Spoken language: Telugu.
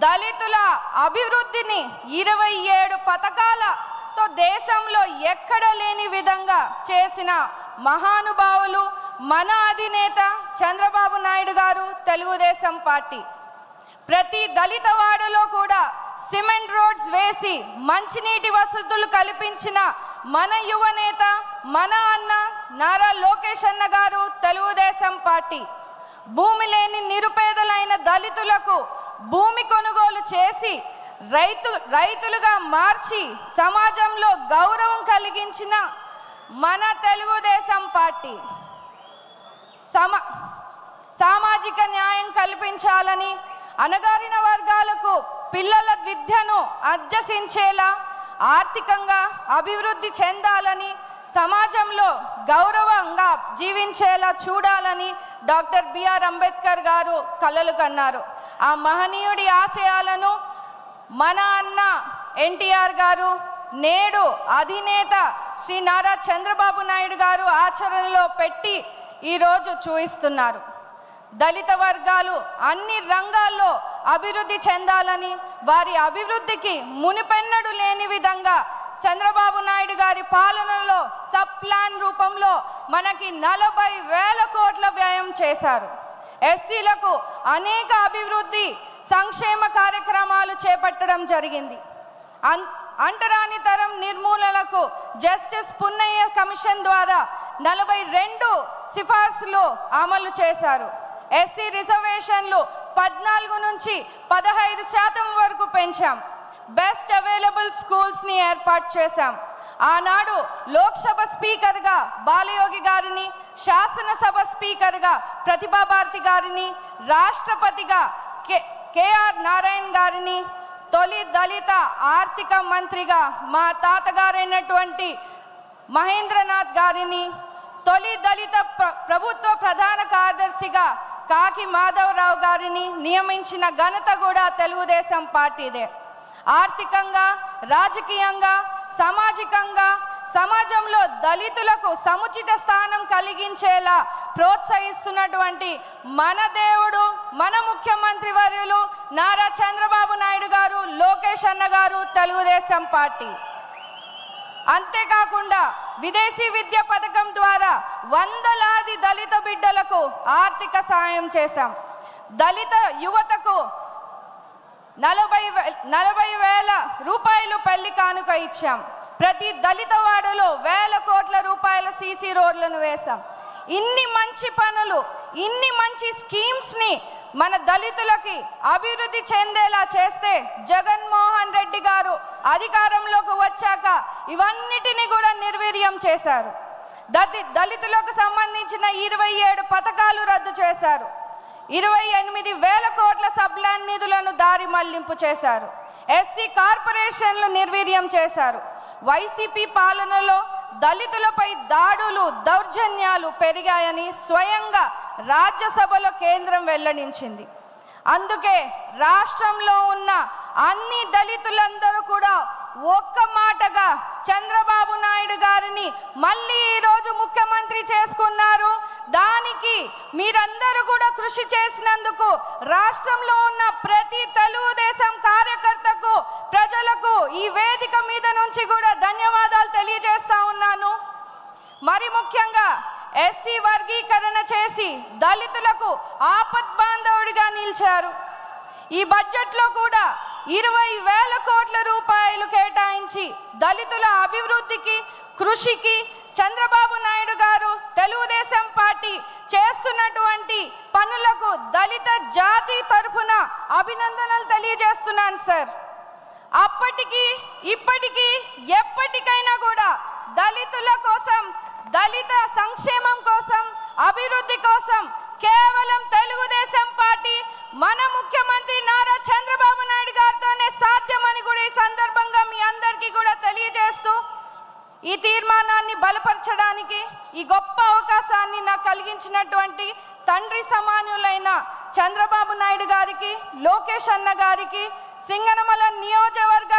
దళితుల అభివృద్ధిని 27 పథకాలతో దేశంలో ఎక్కడ లేని విధంగా చేసిన మహానుభావులు మన అధినేత చంద్రబాబు నాయుడు గారు, తెలుగుదేశం పార్టీ. ప్రతి దళిత వాడలో కూడా సిమెంట్ రోడ్స్ వేసి మంచినీటి వసతులు కల్పించిన మన యువనేత, మన అన్న నారా లోకేష్ అన్న గారు, తెలుగుదేశం పార్టీ. భూమి లేని నిరుపేదలైన దళితులకు భూమి కొనుగోలు చేసి రైతులుగా మార్చి సమాజంలో గౌరవం కలిగించిన మన తెలుగుదేశం పార్టీ. సామాజిక న్యాయం కల్పించాలని, అణగారిన వర్గాలకు పిల్లల విద్యను అభ్యసించేలా, ఆర్థికంగా అభివృద్ధి చెందాలని, సమాజంలో గౌరవంగా జీవించేలా చూడాలని డాక్టర్ బిఆర్ అంబేద్కర్ గారు కలలు కన్నారు. ఆ మహనీయుడి ఆశయాలను మన అన్న ఎన్టీఆర్ గారు, నేడు అధినేత శ్రీ నారా చంద్రబాబు నాయుడు గారు ఆచరణలో పెట్టి ఈరోజు చూపిస్తున్నారు. దళిత వర్గాలు అన్ని రంగాల్లో అభివృద్ధి చెందాలని, వారి అభివృద్ధికి మునిపెన్నడు లేని విధంగా చంద్రబాబు నాయుడు గారి పాలనలో సబ్ ప్లాన్ రూపంలో మనకి 40,000 కోట్ల వ్యయం చేశారు. ఎస్సీలకు అనేక అభివృద్ధి సంక్షేమ కార్యక్రమాలు చేపట్టడం జరిగింది. అంటరాని తరం నిర్మూలనకు జస్టిస్ పున్నయ్య కమిషన్ ద్వారా 42 సిఫార్సులు అమలు చేశారు. ఎస్సీ రిజర్వేషన్లు 14 నుంచి 15% వరకు పెంచాం. బెస్ట్ అవైలబుల్ స్కూల్స్ని ఏర్పాటు చేశాం. ఆనాడు లోక్సభ స్పీకర్గా బాలయోగి గారిని, శాసనసభ స్పీకర్గా ప్రతిభాభారతి గారిని, రాష్ట్రపతిగా కేఆర్ నారాయణ్ గారిని, తొలి దళిత ఆర్థిక మంత్రిగా మా తాతగారైనటువంటి మహేంద్రనాథ్ గారిని, తొలి దళిత ప్రభుత్వ ప్రధాన కార్యదర్శిగా కాకి మాధవరావు గారిని నియమించిన ఘనత కూడా తెలుగుదేశం పార్టీదే. ఆర్థికంగా, రాజకీయంగా, సామాజికంగా సమాజంలో దళితులకు సముచిత స్థానం కలిగించేలా ప్రోత్సహిస్తున్నటువంటి మన దేవుడు, మన ముఖ్యమంత్రి వర్యులు నారా చంద్రబాబు నాయుడు గారు, లోకేష్ అన్న గారు, తెలుగుదేశం పార్టీ. అంతేకాకుండా విదేశీ విద్య పథకం ద్వారా వందలాది దళిత బిడ్డలకు ఆర్థిక సాయం చేశాం. దళిత యువతకు 40,000 రూపాయలు పెళ్లి కానుక ఇచ్చాం. ప్రతి దళిత వాడలో 1,000 కోట్ల రూపాయల సీసీ రోడ్లను వేశాం. ఇన్ని మంచి పనులు, ఇన్ని మంచి స్కీమ్స్ని మన దళితులకి అభివృద్ధి చెందేలా చేస్తే జగన్మోహన్ రెడ్డి గారు అధికారంలోకి వచ్చాక ఇవన్నిటిని కూడా నిర్వీర్యం చేశారు. దళితులకు సంబంధించిన 27 పథకాలు రద్దు చేశారు. 28,000 కోట్ల సబ్లాన్ నిధులను దారి మళ్లింపు చేశారు. ఎస్సీ కార్పొరేషన్లు నిర్వీర్యం చేశారు. వైసీపీ పాలనలో దళితులపై దాడులు, దౌర్జన్యాలు పెరిగాయని స్వయంగా రాజ్యసభలో కేంద్రం వెల్లడించింది. అందుకే రాష్ట్రంలో ఉన్న అన్ని దళితులందరూ కూడా ఒక్క మాటగా చంద్రబాబు నాయుడు గారిని మళ్ళీ ఈరోజు ముఖ్యమంత్రి చేసుకున్నారు. దానికి మీరందరూ కూడా కృషి చేసినందుకు రాష్ట్రంలో ఉన్న ప్రతి తెలుగుదేశం కార్యకర్తకు, ప్రజలకు ఈ వేదిక మీద నుంచి కూడా ధన్యవాదాలు తెలియజేస్తా ఉన్నాను. మరి ముఖ్యంగా ఎస్సీ వర్గీకరణ చేసి దళితులకు ఆపద్బాంధవుడిగా నిలిచారు. ఈ బడ్జెట్లో కూడా 20,000 కోట్ల రూపాయలు కేటాయించి దళితుల అభివృద్ధికి, కృషికి చంద్రబాబు నాయుడు గారు, తెలుగుదేశం పార్టీ చేస్తున్నటువంటి పనులకు దళిత జాతి తరఫున అభినందనలు తెలియజేస్తున్నాను సార్. అప్పటికి ఇప్పటికీ ఎప్పటికైనా కూడా దళితుల కోసం, దళిత సంక్షేమం కోసం, అభివృద్ధి కోసం కేవలం తెలుగుదేశం పార్టీ, మన ముఖ్యమంత్రి నారా చంద్రబాబు నాయుడు గారితోనే సాధ్యమని కూడా ఈ సందర్భంగా మీ అందరికీ కూడా తెలియజేస్తూ, ఈ తీర్మానాన్ని బలపరచడానికి ఈ గొప్ప అవకాశాన్ని నాకు కలిగించినటువంటి తండ్రి సమానులైన చంద్రబాబు నాయుడు గారికి, లోకేష్ అన్న గారికి, సింగనమల నియోజకవర్గ